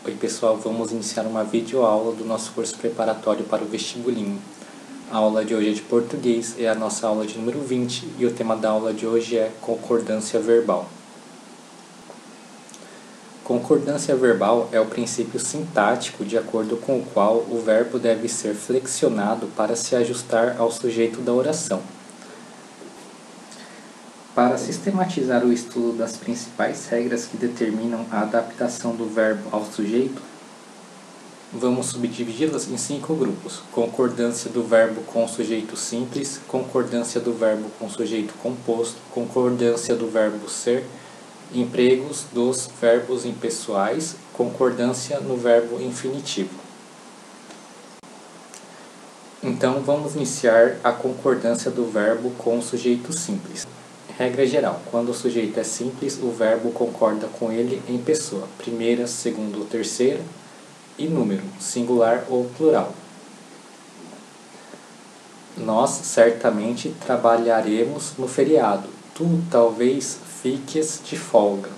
Oi pessoal, vamos iniciar uma videoaula do nosso curso preparatório para o vestibulinho. A aula de hoje é de português, é a nossa aula de número 20 e o tema da aula de hoje é concordância verbal. Concordância verbal é o princípio sintático de acordo com o qual o verbo deve ser flexionado para se ajustar ao sujeito da oração. Para sistematizar o estudo das principais regras que determinam a adaptação do verbo ao sujeito, vamos subdividi-las em 5 grupos: concordância do verbo com o sujeito simples, concordância do verbo com o sujeito composto, concordância do verbo ser, empregos dos verbos impessoais, concordância no verbo infinitivo. Então, vamos iniciar a concordância do verbo com o sujeito simples. Regra geral: quando o sujeito é simples, o verbo concorda com ele em pessoa, primeira, segunda ou terceira, e número, singular ou plural. Nós certamente trabalharemos no feriado. Tu talvez fiques de folga.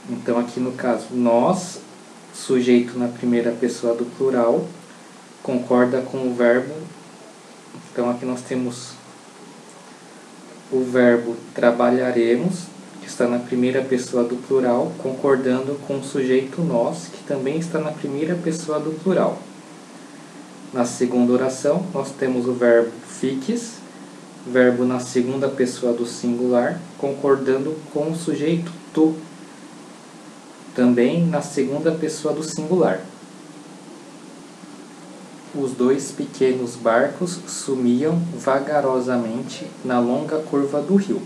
Então, aqui no caso, nós, sujeito na primeira pessoa do plural, concorda com o verbo. Então, aqui nós temos o verbo trabalharemos, que está na primeira pessoa do plural, concordando com o sujeito nós, que também está na primeira pessoa do plural. Na segunda oração, nós temos o verbo fiques, verbo na segunda pessoa do singular, concordando com o sujeito tu, também na segunda pessoa do singular. Os dois pequenos barcos sumiam vagarosamente na longa curva do rio.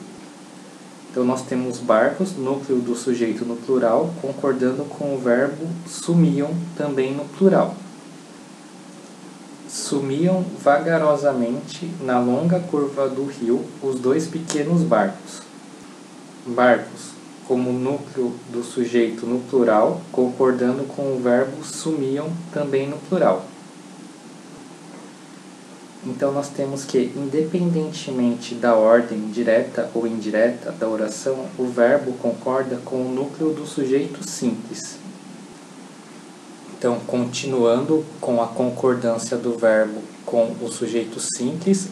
Então, nós temos barcos, núcleo do sujeito no plural, concordando com o verbo sumiam também no plural. Sumiam vagarosamente na longa curva do rio os dois pequenos barcos. Barcos, como núcleo do sujeito no plural, concordando com o verbo sumiam também no plural. Então, nós temos que, independentemente da ordem direta ou indireta da oração, o verbo concorda com o núcleo do sujeito simples. Então, continuando com a concordância do verbo com o sujeito simples,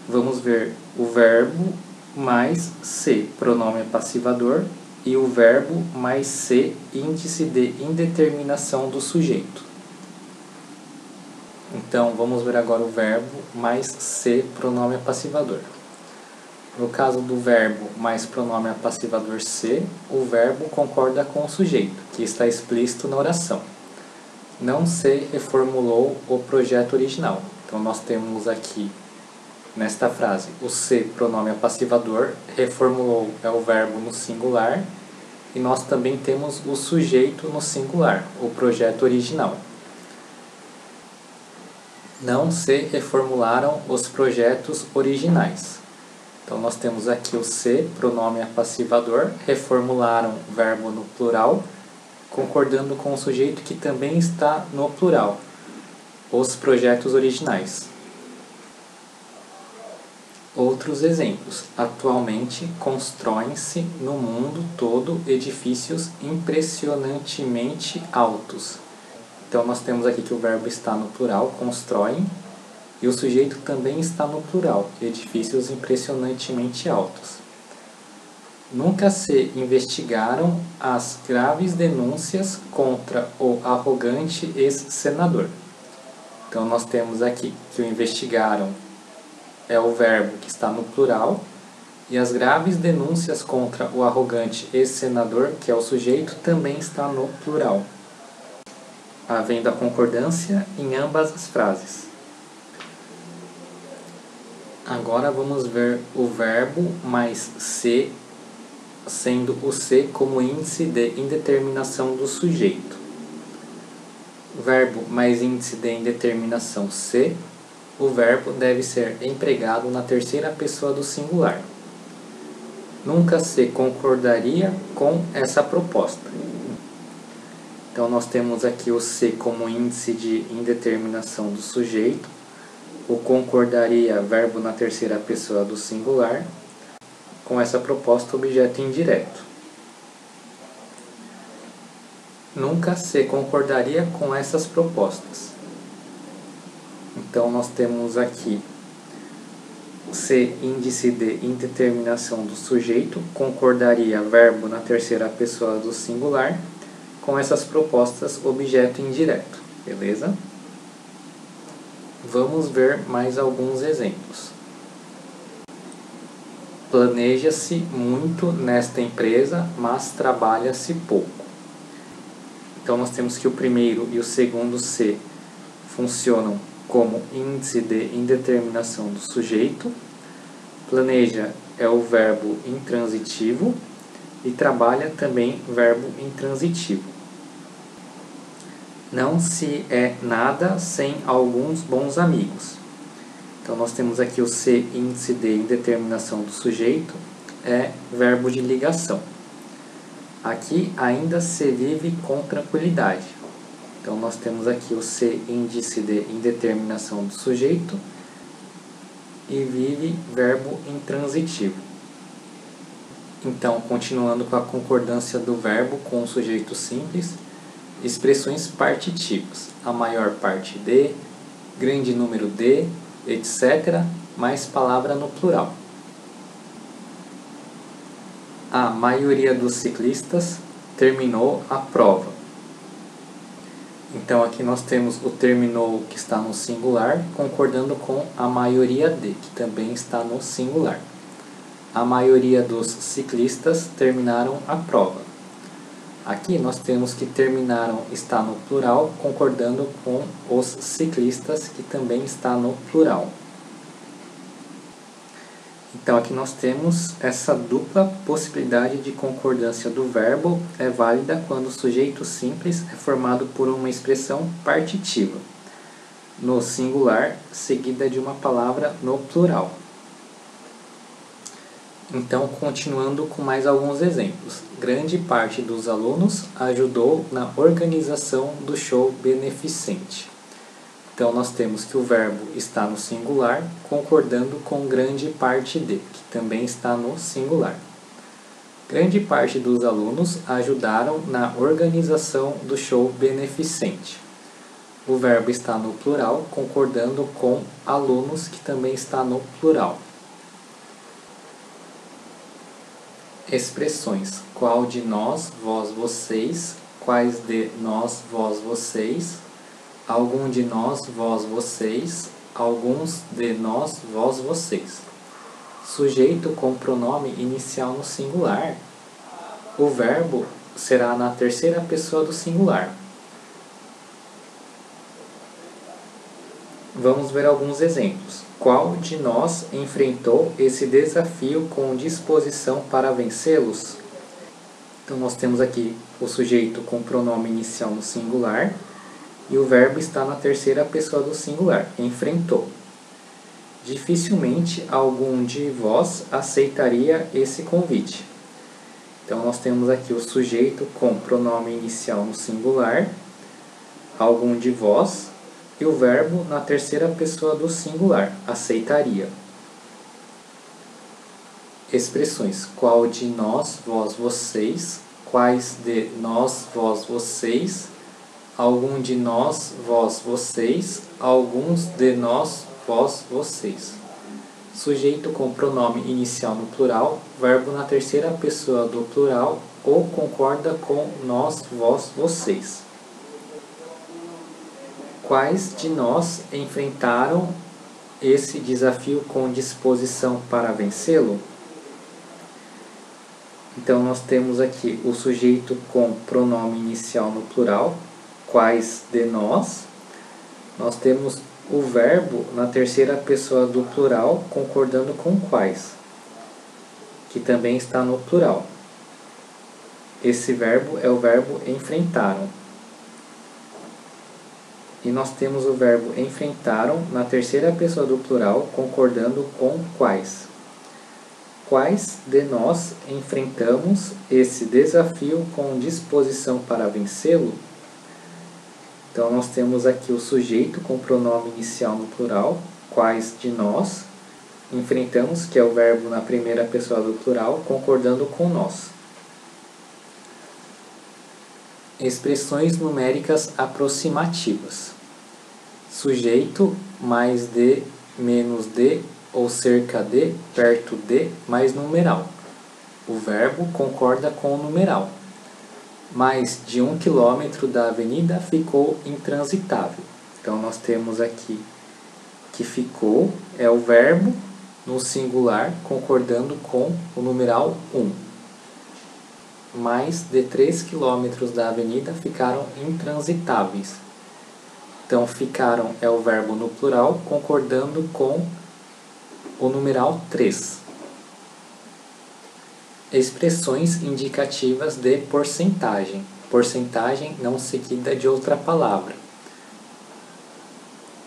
vamos ver o verbo mais se, pronome passivador, e o verbo mais se, índice de indeterminação do sujeito. Então, vamos ver agora o verbo mais se, pronome passivador. No caso do verbo mais pronome passivador se, o verbo concorda com o sujeito, que está explícito na oração. Não se reformulou o projeto original. Então, nós temos aqui, nesta frase, o se, pronome passivador, reformulou é o verbo no singular, e nós também temos o sujeito no singular, o projeto original. Não se reformularam os projetos originais. Então, nós temos aqui o se, pronome passivador, reformularam verbo no plural, concordando com o sujeito que também está no plural, os projetos originais. Outros exemplos. Atualmente, constroem-se no mundo todo edifícios impressionantemente altos. Então, nós temos aqui que o verbo está no plural, constroem, e o sujeito também está no plural, edifícios impressionantemente altos. Nunca se investigaram as graves denúncias contra o arrogante ex-senador. Então, nós temos aqui que o investigaram é o verbo que está no plural, e as graves denúncias contra o arrogante ex-senador, que é o sujeito, também está no plural, havendo a concordância em ambas as frases. Agora vamos ver o verbo mais se, sendo o se como índice de indeterminação do sujeito. Verbo mais índice de indeterminação se, o verbo deve ser empregado na terceira pessoa do singular. Nunca se concordaria com essa proposta. Então, nós temos aqui o se como índice de indeterminação do sujeito, o concordaria, verbo na terceira pessoa do singular, com essa proposta, objeto indireto. nunca se concordaria com essas propostas. Então nós temos aqui se índice de indeterminação do sujeito, concordaria verbo na terceira pessoa do singular com essas propostas objeto indireto, beleza? Vamos ver mais alguns exemplos. Planeja-se muito nesta empresa, mas trabalha-se pouco. Então nós temos que o primeiro e o segundo se funcionam como índice de indeterminação do sujeito. Planeja é o verbo intransitivo e trabalha também verbo intransitivo. Não se é nada sem alguns bons amigos. Então nós temos aqui o se índice de indeterminação do sujeito é verbo de ligação. Aqui ainda se vive com tranquilidade. Então nós temos aqui o se índice de indeterminação do sujeito e vive verbo intransitivo. Então, continuando com a concordância do verbo com o sujeito simples, expressões partitivas, a maior parte de, grande número de, etc., mais palavra no plural. A maioria dos ciclistas terminou a prova. Então aqui nós temos o terminou que está no singular, concordando com a maioria de, que também está no singular. A maioria dos ciclistas terminaram a prova. Aqui nós temos que terminaram está no plural, concordando com os ciclistas, que também está no plural. Então aqui nós temos essa dupla possibilidade de concordância do verbo é válida quando o sujeito simples é formado por uma expressão partitiva, no singular, seguida de uma palavra no plural. Então, continuando com mais alguns exemplos. Grande parte dos alunos ajudou na organização do show beneficente. Então, nós temos que o verbo está no singular, concordando com grande parte de, que também está no singular. Grande parte dos alunos ajudaram na organização do show beneficente. O verbo está no plural, concordando com alunos, que também está no plural. Expressões: qual de nós, vós, vocês, quais de nós, vós, vocês, algum de nós, vós, vocês, alguns de nós, vós, vocês. Sujeito com pronome inicial no singular. O verbo será na terceira pessoa do singular. Vamos ver alguns exemplos. Qual de nós enfrentou esse desafio com disposição para vencê-los? Então nós temos aqui o sujeito com pronome inicial no singular e o verbo está na terceira pessoa do singular, enfrentou. Dificilmente algum de vós aceitaria esse convite. Então nós temos aqui o sujeito com pronome inicial no singular, algum de vós, e o verbo na terceira pessoa do singular, aceitaria. Expressões: qual de nós, vós, vocês, quais de nós, vós, vocês, algum de nós, vós, vocês, alguns de nós, vós, vocês. Sujeito com pronome inicial no plural, verbo na terceira pessoa do plural ou concorda com nós, vós, vocês. Quais de nós enfrentaram esse desafio com disposição para vencê-lo? Então, nós temos aqui o sujeito com pronome inicial no plural, quais de nós. Nós temos o verbo na terceira pessoa do plural, concordando com quais, que também está no plural. Esse verbo é o verbo enfrentaram. E nós temos o verbo enfrentaram na terceira pessoa do plural, concordando com quais. Quais de nós enfrentamos esse desafio com disposição para vencê-lo? Então, nós temos aqui o sujeito com pronome inicial no plural, quais de nós enfrentamos, que é o verbo na primeira pessoa do plural, concordando com nós. Expressões numéricas aproximativas. Sujeito mais de, menos de, ou cerca de, perto de, mais numeral. O verbo concorda com o numeral. Mais de 1 quilômetro da avenida ficou intransitável. Então, nós temos aqui que ficou é o verbo no singular concordando com o numeral 1. Mais de 3 quilômetros da avenida ficaram intransitáveis. Então, ficaram é o verbo no plural concordando com o numeral 3. Expressões indicativas de porcentagem. Porcentagem não seguida de outra palavra.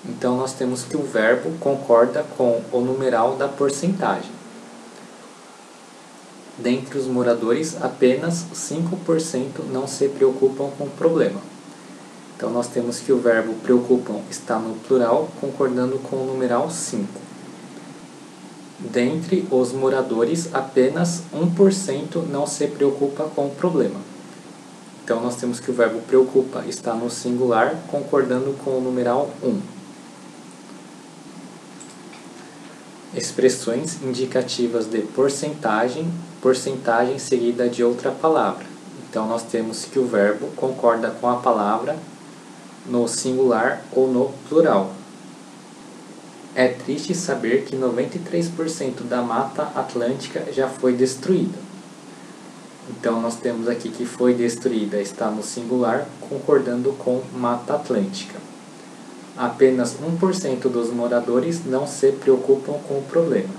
Então, nós temos que o verbo concorda com o numeral da porcentagem. Dentre os moradores, apenas 5% não se preocupam com o problema. Então, nós temos que o verbo preocupam está no plural, concordando com o numeral 5. Dentre os moradores, apenas 1% não se preocupa com o problema. Então, nós temos que o verbo preocupa está no singular, concordando com o numeral 1. Expressões indicativas de porcentagem, porcentagem seguida de outra palavra. Então, nós temos que o verbo concorda com a palavra no singular ou no plural. É triste saber que 93% da Mata Atlântica já foi destruída. Então, nós temos aqui que foi destruída está no singular, concordando com Mata Atlântica. Apenas 1% dos moradores não se preocupam com o problema.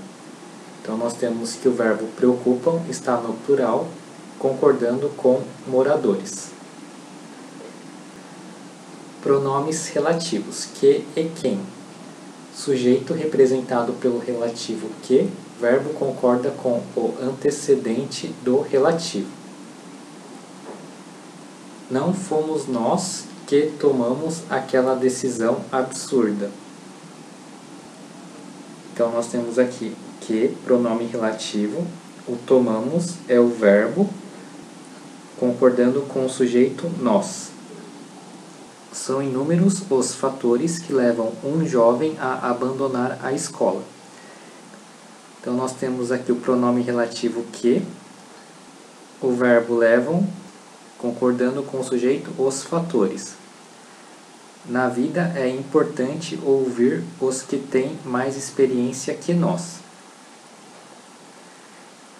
Então, nós temos que o verbo preocupam está no plural, concordando com moradores. Pronomes relativos, que e quem. Sujeito representado pelo relativo que, verbo concorda com o antecedente do relativo. Não fomos nós que tomamos aquela decisão absurda. Então, nós temos aqui que, pronome relativo, o tomamos é o verbo, concordando com o sujeito nós. São inúmeros os fatores que levam um jovem a abandonar a escola. Então, nós temos aqui o pronome relativo que, o verbo levam, concordando com o sujeito os fatores. Na vida é importante ouvir os que têm mais experiência que nós.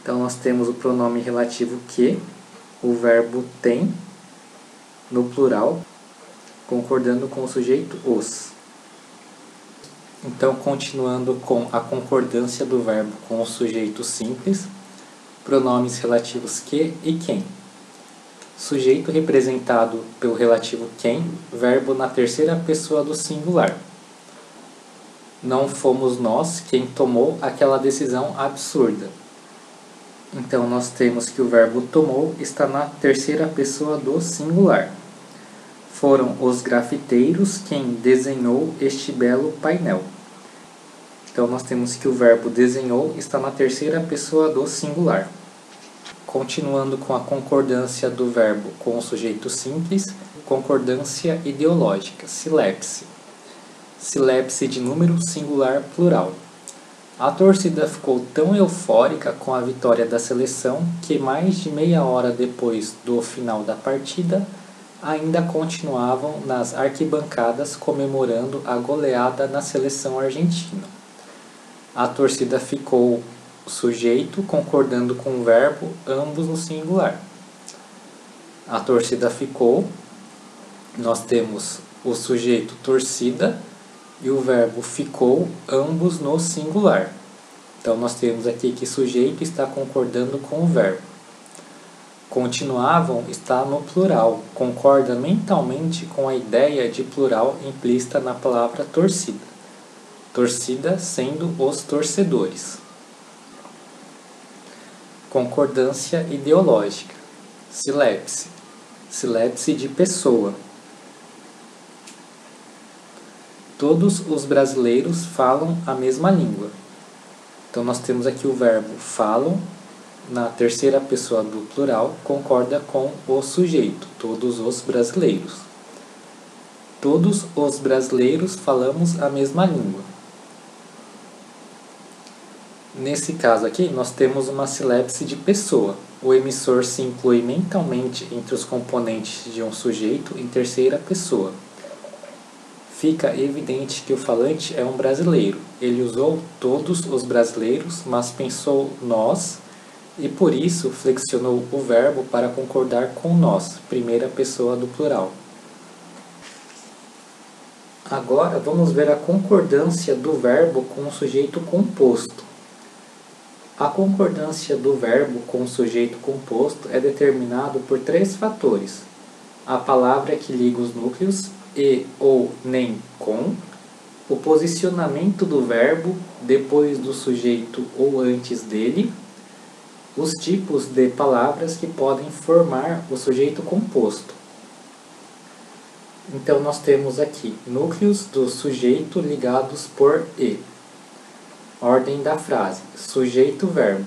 Então, nós temos o pronome relativo que, o verbo tem, no plural, concordando com o sujeito os. Então, continuando com a concordância do verbo com o sujeito simples, pronomes relativos que e quem. Sujeito representado pelo relativo quem, verbo na terceira pessoa do singular. Não fomos nós quem tomou aquela decisão absurda. Então, nós temos que o verbo tomou está na terceira pessoa do singular. Foram os grafiteiros quem desenhou este belo painel. Então, nós temos que o verbo desenhou está na terceira pessoa do singular. Continuando com a concordância do verbo com o sujeito simples, concordância ideológica, silepse. Silepse de número singular plural. A torcida ficou tão eufórica com a vitória da seleção que mais de meia hora depois do final da partida, ainda continuavam nas arquibancadas comemorando a goleada na seleção argentina. A torcida ficou sujeito concordando com o verbo, ambos no singular. A torcida ficou, nós temos o sujeito torcida e o verbo ficou, ambos no singular. Então, nós temos aqui que sujeito está concordando com o verbo. Continuavam está no plural, concorda mentalmente com a ideia de plural implícita na palavra torcida. Torcida sendo os torcedores. Concordância ideológica, silepse, silepse de pessoa. Todos os brasileiros falam a mesma língua. Então, nós temos aqui o verbo falam, na terceira pessoa do plural, concorda com o sujeito, todos os brasileiros. Todos os brasileiros falamos a mesma língua. Nesse caso aqui, nós temos uma silépse de pessoa. O emissor se inclui mentalmente entre os componentes de um sujeito em terceira pessoa. Fica evidente que o falante é um brasileiro. Ele usou todos os brasileiros, mas pensou nós e por isso flexionou o verbo para concordar com nós, primeira pessoa do plural. Agora vamos ver a concordância do verbo com o sujeito composto. A concordância do verbo com o sujeito composto é determinado por 3 fatores: a palavra que liga os núcleos, e ou nem com, o posicionamento do verbo depois do sujeito ou antes dele, os tipos de palavras que podem formar o sujeito composto. Então nós temos aqui núcleos do sujeito ligados por e. Ordem da frase: sujeito-verbo.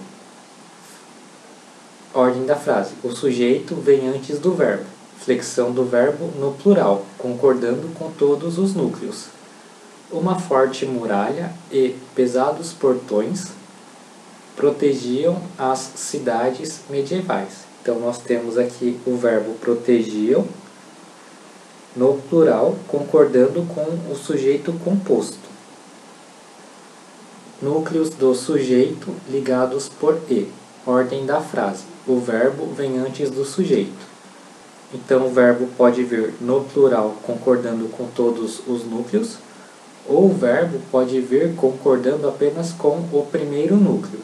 Ordem da frase: o sujeito vem antes do verbo. Flexão do verbo no plural, concordando com todos os núcleos. Uma forte muralha e pesados portões protegiam as cidades medievais. Então nós temos aqui o verbo protegiam no plural, concordando com o sujeito composto. Núcleos do sujeito ligados por e. Ordem da frase: o verbo vem antes do sujeito. Então o verbo pode vir no plural concordando com todos os núcleos, ou o verbo pode vir concordando apenas com o primeiro núcleo.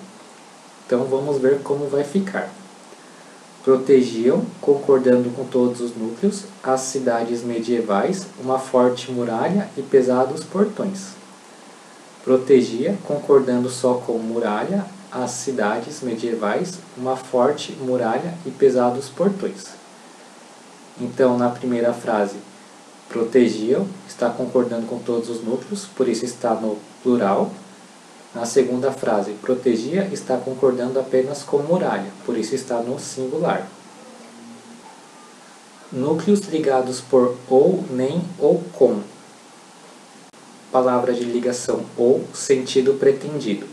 Então vamos ver como vai ficar. Protegiam, concordando com todos os núcleos, as cidades medievais, uma forte muralha e pesados portões. Protegia, concordando só com muralha, as cidades medievais, uma forte muralha e pesados portões. Então, na primeira frase, protegiam, está concordando com todos os núcleos, por isso está no plural. Na segunda frase, protegia, está concordando apenas com muralha, por isso está no singular. Núcleos ligados por ou, nem ou com. Palavra de ligação ou, sentido pretendido.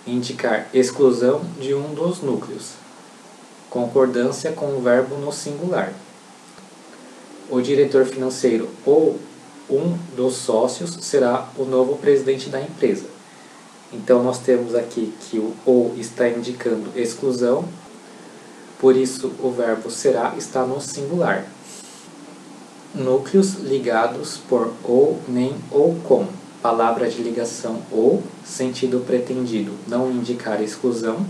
Indicar exclusão de um dos núcleos. Concordância com o verbo no singular. O diretor financeiro ou um dos sócios será o novo presidente da empresa. Então nós temos aqui que o ou está indicando exclusão, por isso o verbo será está no singular. Núcleos ligados por ou, nem ou com. Palavra de ligação ou, sentido pretendido, não indicar exclusão,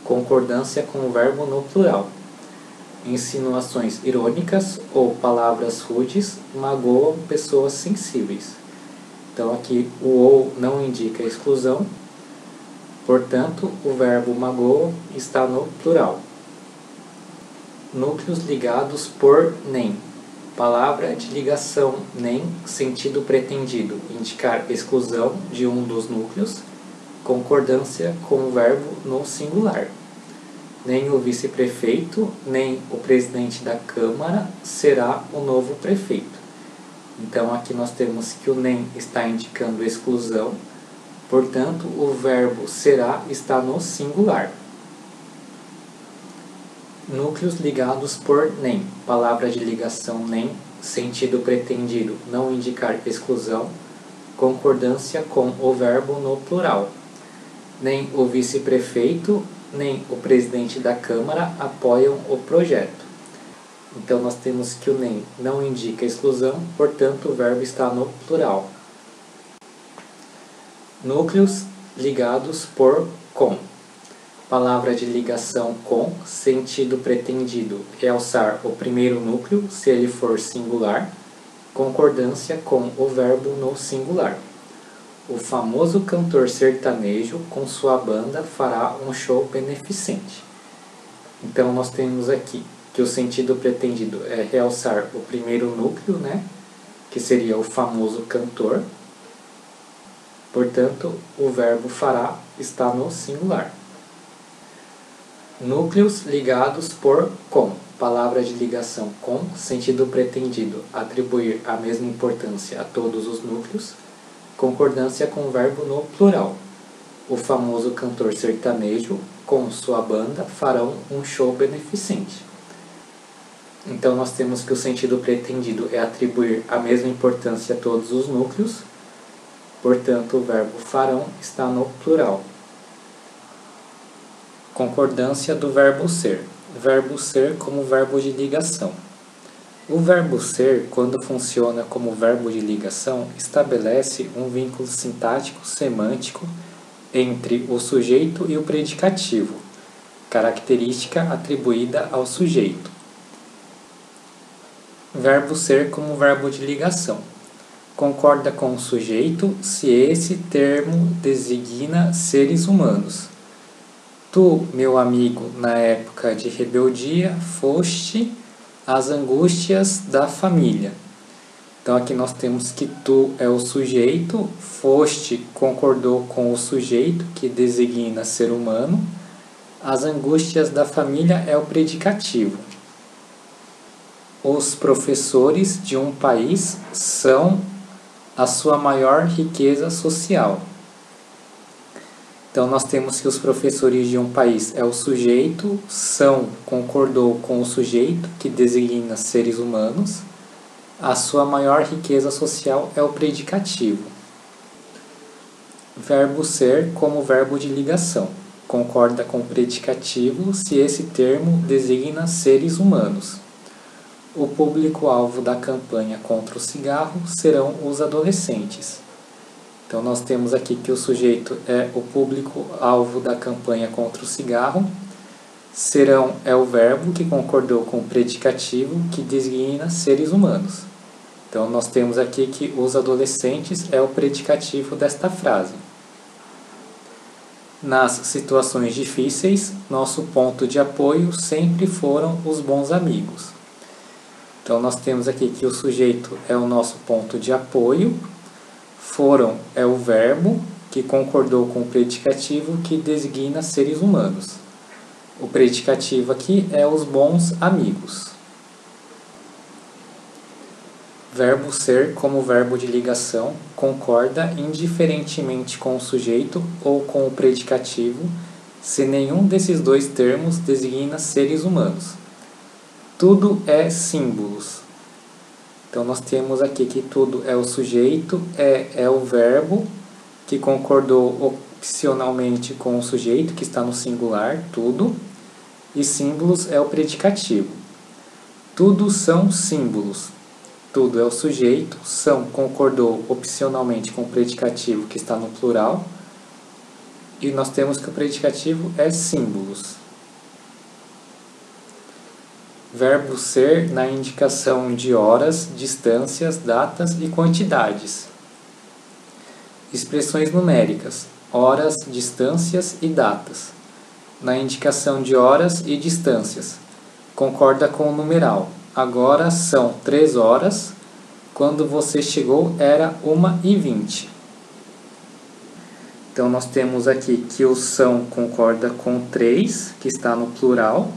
concordância com o verbo no plural. Insinuações irônicas ou palavras rudes magoam pessoas sensíveis. Então aqui o ou não indica exclusão, portanto o verbo magoam está no plural. Núcleos ligados por nem. Palavra de ligação nem, sentido pretendido, indicar exclusão de um dos núcleos, concordância com o verbo no singular. Nem o vice-prefeito, nem o presidente da Câmara será o novo prefeito. Então aqui nós temos que o nem está indicando exclusão, portanto o verbo será está no singular. Núcleos ligados por nem. Palavra de ligação nem, sentido pretendido, não indicar exclusão, concordância com o verbo no plural. Nem o vice-prefeito, nem o presidente da Câmara apoiam o projeto. Então nós temos que o nem não indica exclusão, portanto o verbo está no plural. Núcleos ligados por com. Palavra de ligação com, sentido pretendido, realçar o primeiro núcleo, se ele for singular, concordância com o verbo no singular. O famoso cantor sertanejo, com sua banda, fará um show beneficente. Então nós temos aqui que o sentido pretendido é realçar o primeiro núcleo, que seria o famoso cantor. Portanto, o verbo fará está no singular. Núcleos ligados por com. Palavra de ligação com, sentido pretendido, atribuir a mesma importância a todos os núcleos. Concordância com o verbo no plural. O famoso cantor sertanejo, com sua banda, farão um show beneficente. Então nós temos que o sentido pretendido é atribuir a mesma importância a todos os núcleos. Portanto, o verbo farão está no plural. Concordância do verbo ser. Verbo ser como verbo de ligação. O verbo ser, quando funciona como verbo de ligação, estabelece um vínculo sintático semântico entre o sujeito e o predicativo, característica atribuída ao sujeito. Verbo ser como verbo de ligação. Concorda com o sujeito se esse termo designa seres humanos. Tu, meu amigo, na época de rebeldia, foste às angústias da família. Então aqui nós temos que tu é o sujeito, foste concordou com o sujeito, que designa ser humano. As angústias da família é o predicativo. Os professores de um país são a sua maior riqueza social. Então nós temos que os professores de um país é o sujeito, são concordou com o sujeito, que designa seres humanos. A sua maior riqueza social é o predicativo. Verbo ser como verbo de ligação. Concorda com o predicativo se esse termo designa seres humanos. O público-alvo da campanha contra o cigarro serão os adolescentes. Então nós temos aqui que o sujeito é o público-alvo da campanha contra o cigarro. Serão é o verbo que concordou com o predicativo, que designa seres humanos. Então nós temos aqui que os adolescentes é o predicativo desta frase. Nas situações difíceis, nosso ponto de apoio sempre foram os bons amigos. Então nós temos aqui que o sujeito é o nosso ponto de apoio. Foram é o verbo que concordou com o predicativo, que designa seres humanos. O predicativo aqui é os bons amigos. Verbo ser como verbo de ligação concorda indiferentemente com o sujeito ou com o predicativo, se nenhum desses dois termos designa seres humanos. Tudo é símbolos. Então nós temos aqui que tudo é o sujeito, é o verbo que concordou opcionalmente com o sujeito, que está no singular, tudo, e símbolos é o predicativo. Tudo são símbolos. Tudo é o sujeito, são concordou opcionalmente com o predicativo, que está no plural, e nós temos que o predicativo é símbolos. Verbo ser na indicação de horas, distâncias, datas e quantidades. Expressões numéricas: horas, distâncias e datas. Na indicação de horas e distâncias, concorda com o numeral. Agora são 3 horas, quando você chegou era 1h20. Então nós temos aqui que o são concorda com 3, que está no plural,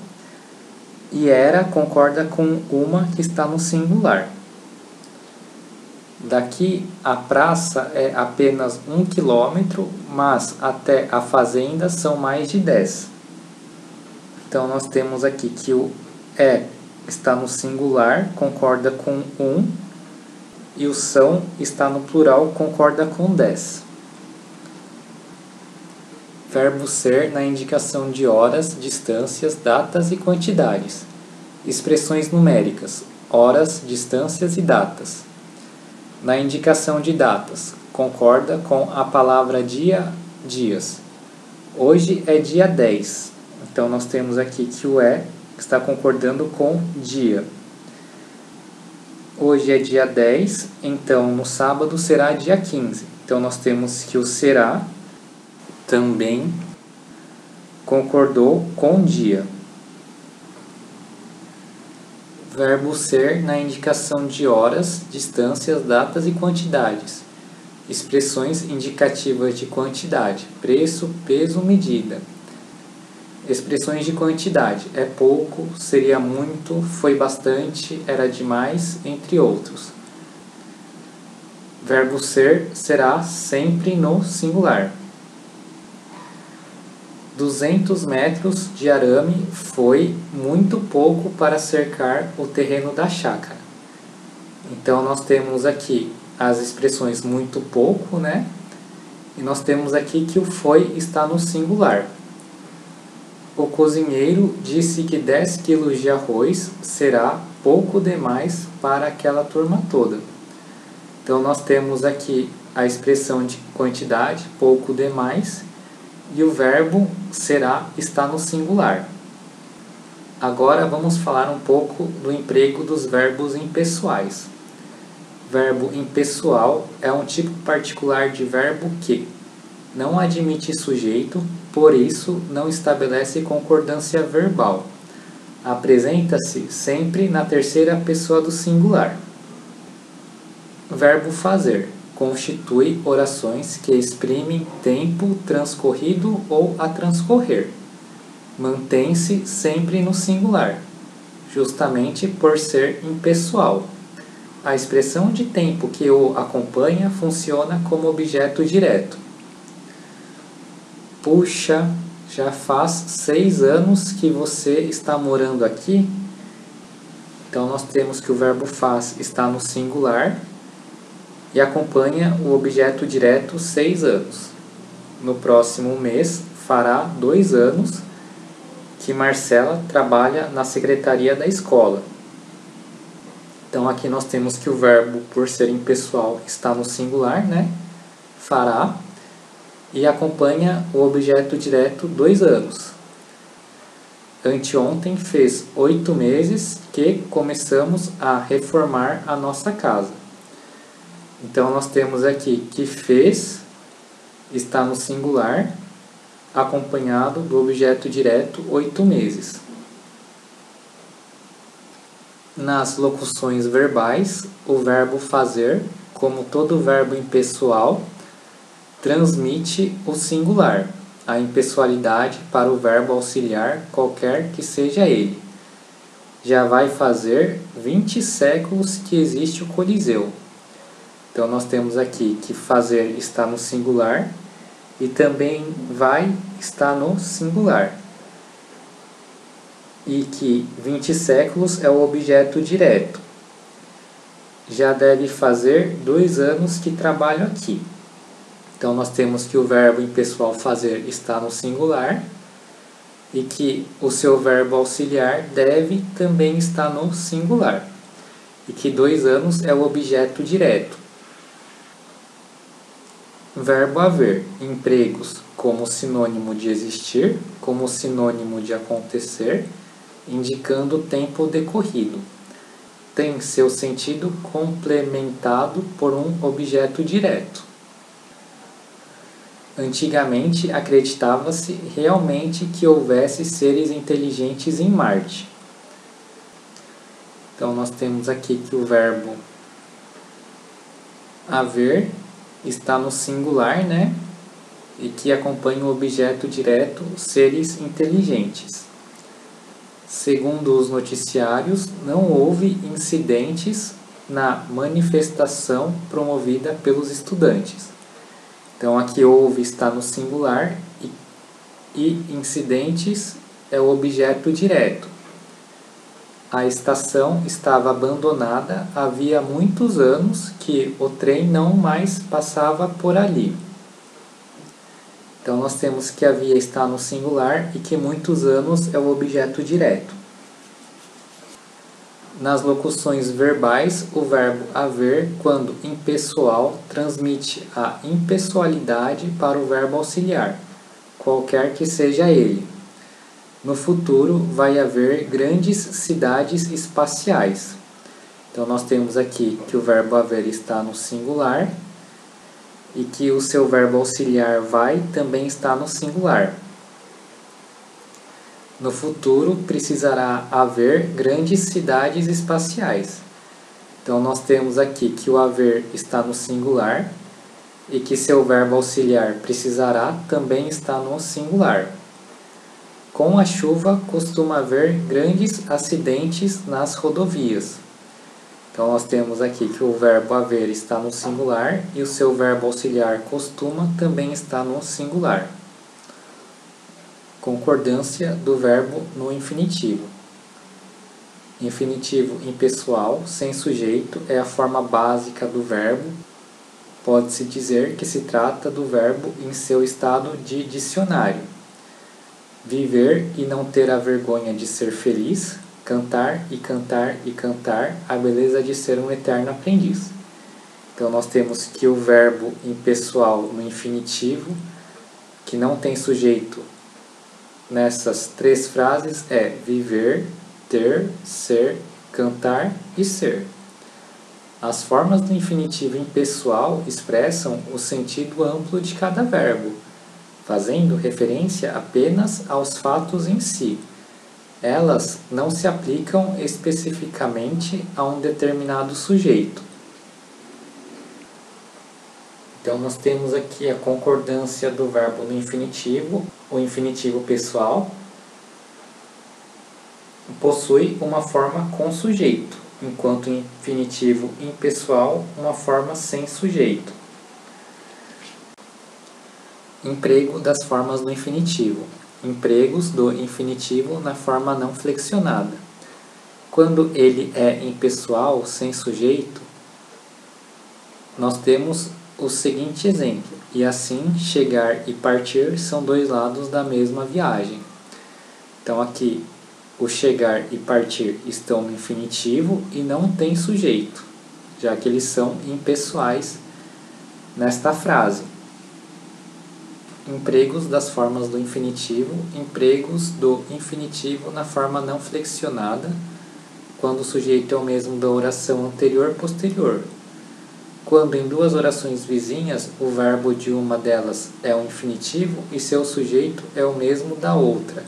e era concorda com uma, que está no singular. Daqui a praça é apenas 1 quilômetro, mas até a fazenda são mais de 10. Então nós temos aqui que o está no singular, concorda com 1, e o são está no plural, concorda com 10. Verbo ser na indicação de horas, distâncias, datas e quantidades. Expressões numéricas: horas, distâncias e datas. Na indicação de datas, concorda com a palavra dia, dias. Hoje é dia 10. Então nós temos aqui que o está concordando com dia. Hoje é dia 10, então no sábado será dia 15. Então nós temos que o será também concordou com dia. Verbo ser na indicação de horas, distâncias, datas e quantidades. Expressões indicativas de quantidade: preço, peso, medida. expressões de quantidade: é pouco, seria muito, foi bastante, era demais, entre outros. Verbo ser será sempre no singular. 200 metros de arame foi muito pouco para cercar o terreno da chácara. Então nós temos aqui as expressões muito pouco, né? E nós temos aqui que o foi está no singular. O cozinheiro disse que 10 quilos de arroz será pouco demais para aquela turma toda. Então nós temos aqui a expressão de quantidade, pouco demais, e o verbo será está no singular. Agora vamos falar um pouco do emprego dos verbos impessoais. Verbo impessoal é um tipo particular de verbo que não admite sujeito, por isso não estabelece concordância verbal. Apresenta-se sempre na terceira pessoa do singular. Verbo fazer constitui orações que exprimem tempo transcorrido ou a transcorrer. Mantém-se sempre no singular, justamente por ser impessoal. A expressão de tempo que o acompanha funciona como objeto direto. Puxa, já faz 6 anos que você está morando aqui? Então nós temos que o verbo faz está no singular e acompanha o objeto direto 6 anos. No próximo mês fará 2 anos que Marcela trabalha na secretaria da escola. Então aqui nós temos que o verbo, por ser impessoal, está no singular, né? Fará, e acompanha o objeto direto 2 anos. Anteontem fez 8 meses que começamos a reformar a nossa casa. Então nós temos aqui que fez está no singular, acompanhado do objeto direto 8 meses. Nas locuções verbais, o verbo fazer, como todo verbo impessoal, transmite o singular, a impessoalidade para o verbo auxiliar, qualquer que seja ele. Já vai fazer 20 séculos que existe o Coliseu. Então nós temos aqui que fazer está no singular e também vai está no singular. E que 20 séculos é o objeto direto. Já deve fazer 2 anos que trabalho aqui. Então nós temos que o verbo impessoal fazer está no singular e que o seu verbo auxiliar deve também estar no singular. E que 2 anos é o objeto direto. Verbo haver, empregos como sinônimo de existir, como sinônimo de acontecer, indicando o tempo decorrido. Tem seu sentido complementado por um objeto direto. Antigamente acreditava-se realmente que houvesse seres inteligentes em Marte. Então nós temos aqui que o verbo haver está no singular, né? E que acompanha o objeto direto seres inteligentes. Segundo os noticiários, não houve incidentes na manifestação promovida pelos estudantes. Então aqui houve está no singular e incidentes é o objeto direto. A estação estava abandonada havia muitos anos que o trem não mais passava por ali. Então nós temos que havia está no singular e que muitos anos é o objeto direto. Nas locuções verbais, o verbo haver, quando impessoal, transmite a impessoalidade para o verbo auxiliar, qualquer que seja ele. No futuro vai haver grandes cidades espaciais. Então nós temos aqui que o verbo haver está no singular e que o seu verbo auxiliar vai também está no singular. No futuro precisará haver grandes cidades espaciais. Então nós temos aqui que o haver está no singular e que seu verbo auxiliar precisará também está no singular. Com a chuva costuma haver grandes acidentes nas rodovias. Então nós temos aqui que o verbo haver está no singular e o seu verbo auxiliar costuma também está no singular. Concordância do verbo no infinitivo. Infinitivo impessoal, sem sujeito, é a forma básica do verbo. Pode-se dizer que se trata do verbo em seu estado de dicionário. Viver e não ter a vergonha de ser feliz, cantar e cantar e cantar a beleza de ser um eterno aprendiz. Então nós temos que o verbo impessoal no infinitivo, que não tem sujeito nessas três frases, é viver, ter, ser, cantar e ser. As formas do infinitivo impessoal expressam o sentido amplo de cada verbo, fazendo referência apenas aos fatos em si. Elas não se aplicam especificamente a um determinado sujeito. Então nós temos aqui a concordância do verbo no infinitivo. O infinitivo pessoal possui uma forma com sujeito, enquanto o infinitivo impessoal uma forma sem sujeito. Emprego das formas do infinitivo. Empregos do infinitivo na forma não flexionada. Quando ele é impessoal, sem sujeito, nós temos o seguinte exemplo: e assim, chegar e partir são dois lados da mesma viagem. Então aqui, o chegar e partir estão no infinitivo e não tem sujeito, já que eles são impessoais nesta frase. Empregos das formas do infinitivo. Empregos do infinitivo na forma não flexionada, quando o sujeito é o mesmo da oração anterior e posterior. Quando em duas orações vizinhas, o verbo de uma delas é um infinitivo e seu sujeito é o mesmo da outra,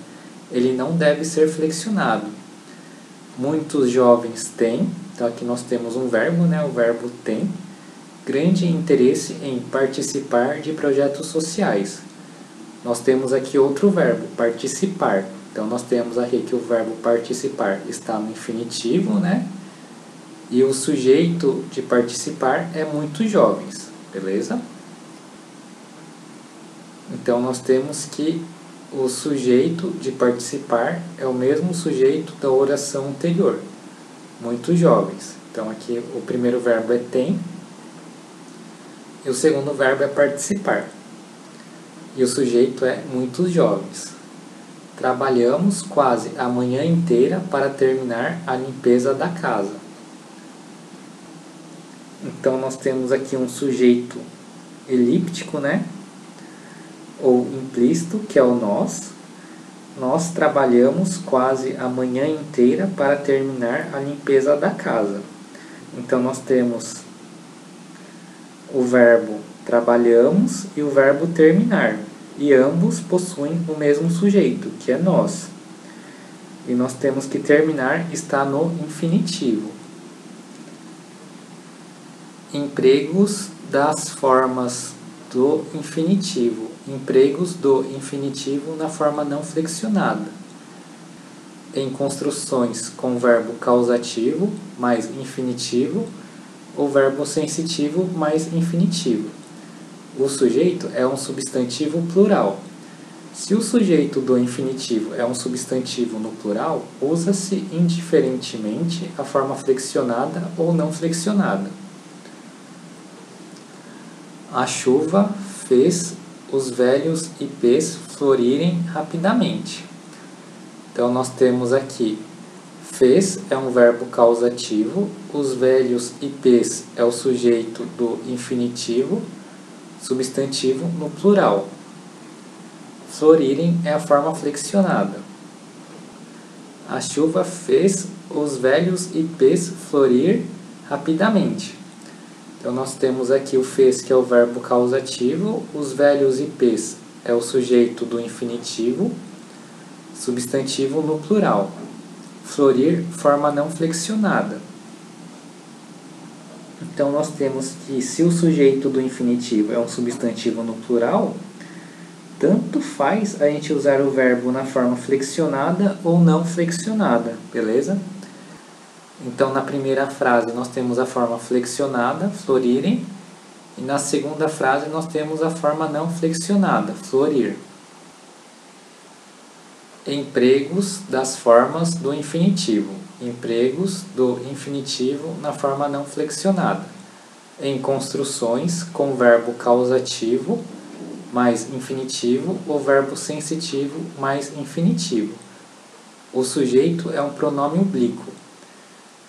ele não deve ser flexionado. Muitos jovens têm, então aqui nós temos um verbo, o verbo tem, grande interesse em participar de projetos sociais. Nós temos aqui outro verbo, participar. Então nós temos aqui que o verbo participar está no infinitivo, e o sujeito de participar é muitos jovens, beleza? Então nós temos que o sujeito de participar é o mesmo sujeito da oração anterior, muitos jovens. Então aqui o primeiro verbo é tem e o segundo verbo é participar. E o sujeito é muitos jovens. Trabalhamos quase a manhã inteira para terminar a limpeza da casa. Então nós temos aqui um sujeito elíptico, ou implícito, que é o nós. Nós trabalhamos quase a manhã inteira para terminar a limpeza da casa. Então nós temos o verbo trabalhamos e o verbo terminar, e ambos possuem o mesmo sujeito, que é nós. E nós temos que terminar está no infinitivo. Empregos das formas do infinitivo. Empregos do infinitivo na forma não flexionada. Em construções com verbo causativo mais infinitivo ou verbo sensitivo mais infinitivo. O sujeito é um substantivo plural. Se o sujeito do infinitivo é um substantivo no plural, usa-se indiferentemente a forma flexionada ou não flexionada. A chuva fez os velhos ipês florirem rapidamente. Então nós temos aqui, fez é um verbo causativo, os velhos ipês é o sujeito do infinitivo, substantivo no plural. Florirem é a forma flexionada. A chuva fez os velhos ipês florir rapidamente. Então nós temos aqui o fez, que é o verbo causativo, os velhos ipês é o sujeito do infinitivo, substantivo no plural. Florir, forma não flexionada. Então nós temos que se o sujeito do infinitivo é um substantivo no plural, tanto tanto faz a gente usar o verbo na forma flexionada ou não flexionada, beleza? Então, na primeira frase nós temos a forma flexionada, florirem, e na segunda frase nós temos a forma não flexionada, florir. Empregos das formas do infinitivo. Empregos do infinitivo na forma não flexionada. Em construções com verbo causativo mais infinitivo ou verbo sensitivo mais infinitivo. O sujeito é um pronome oblíquo.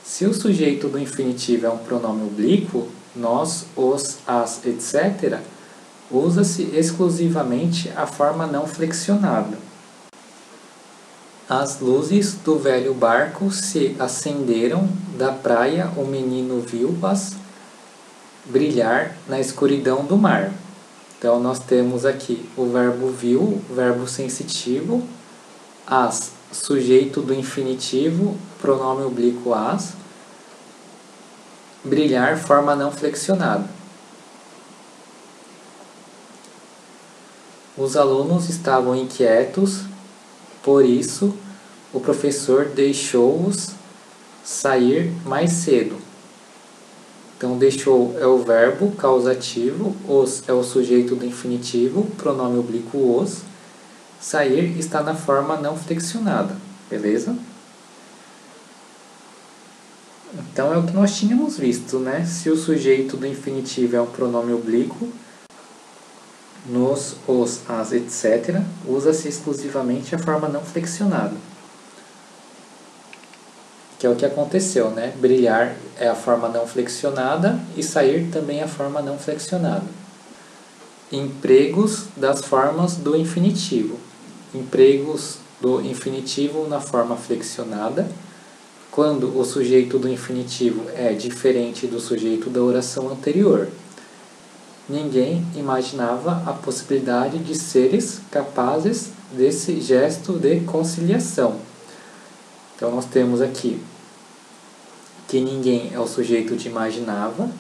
Se o sujeito do infinitivo é um pronome oblíquo, nós, os, as, etc., usa-se exclusivamente a forma não flexionada. As luzes do velho barco se acenderam, da praia o menino viu-as brilhar na escuridão do mar. Então, nós temos aqui o verbo viu, verbo sensitivo, as, sujeito do infinitivo, pronome oblíquo as, brilhar, forma não flexionada. Os alunos estavam inquietos, por isso o professor deixou-os sair mais cedo. Então, deixou é o verbo causativo, os é o sujeito do infinitivo, pronome oblíquo os, sair está na forma não flexionada, beleza? Então, é o que nós tínhamos visto, né? Se o sujeito do infinitivo é um pronome oblíquo, nos, os, as, etc., usa-se exclusivamente a forma não flexionada. Que é o que aconteceu, né? Brilhar é a forma não flexionada e sair também é a forma não flexionada. Empregos das formas do infinitivo. Empregos do infinitivo na forma flexionada, quando o sujeito do infinitivo é diferente do sujeito da oração anterior. Ninguém imaginava a possibilidade de seres capazes desse gesto de conciliação. Então, nós temos aqui que ninguém é o sujeito de imaginava,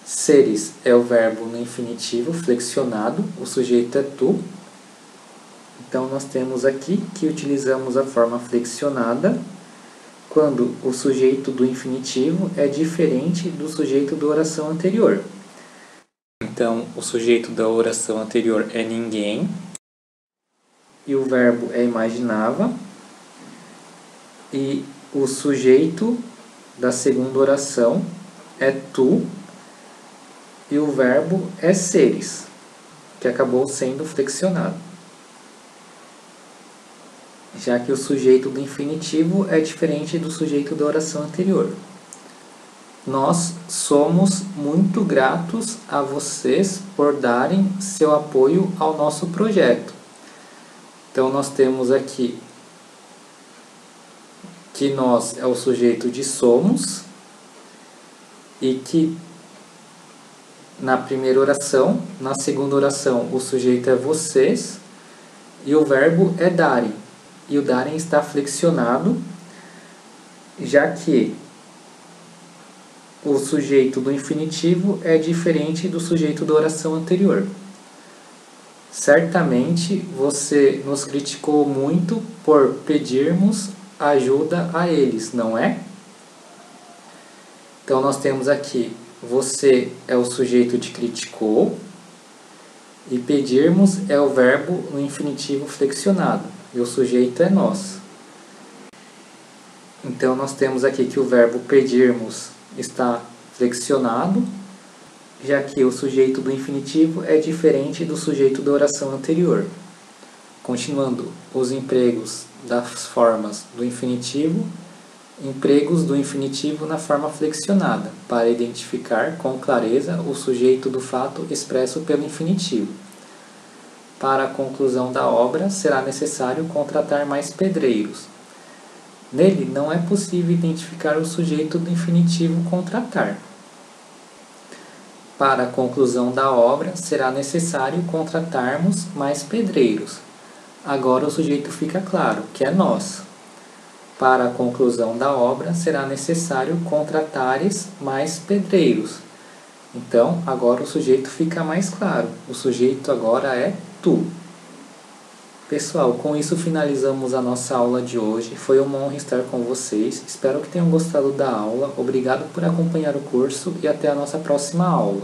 seres é o verbo no infinitivo flexionado, o sujeito é tu. Então, nós temos aqui que utilizamos a forma flexionada quando o sujeito do infinitivo é diferente do sujeito da oração anterior. Então, o sujeito da oração anterior é ninguém e o verbo é imaginava, e o sujeito da segunda oração é tu e o verbo é seres, que acabou sendo flexionado, já que o sujeito do infinitivo é diferente do sujeito da oração anterior. Nós somos muito gratos a vocês por darem seu apoio ao nosso projeto. Então, nós temos aqui que nós é o sujeito de somos e que na primeira oração, na segunda oração, o sujeito é vocês e o verbo é darem. E o darem está flexionado, já que o sujeito do infinitivo é diferente do sujeito da oração anterior. Certamente você nos criticou muito por pedirmos ajuda a eles, não é? Então, nós temos aqui, você é o sujeito de criticou, e pedirmos é o verbo no infinitivo flexionado, e o sujeito é nós. Então, nós temos aqui que o verbo pedirmos está flexionado, já que o sujeito do infinitivo é diferente do sujeito da oração anterior. Continuando, os empregos das formas do infinitivo, empregos do infinitivo na forma flexionada, para identificar com clareza o sujeito do fato expresso pelo infinitivo. Para a conclusão da obra, será necessário contratar mais pedreiros. Nele, não é possível identificar o sujeito do infinitivo contratar. Para a conclusão da obra, será necessário contratarmos mais pedreiros. Agora o sujeito fica claro, que é nós. Para a conclusão da obra, será necessário contratares mais pedreiros. Então, agora o sujeito fica mais claro. O sujeito agora é tu. Pessoal, com isso finalizamos a nossa aula de hoje. Foi uma honra estar com vocês. Espero que tenham gostado da aula. Obrigado por acompanhar o curso e até a nossa próxima aula.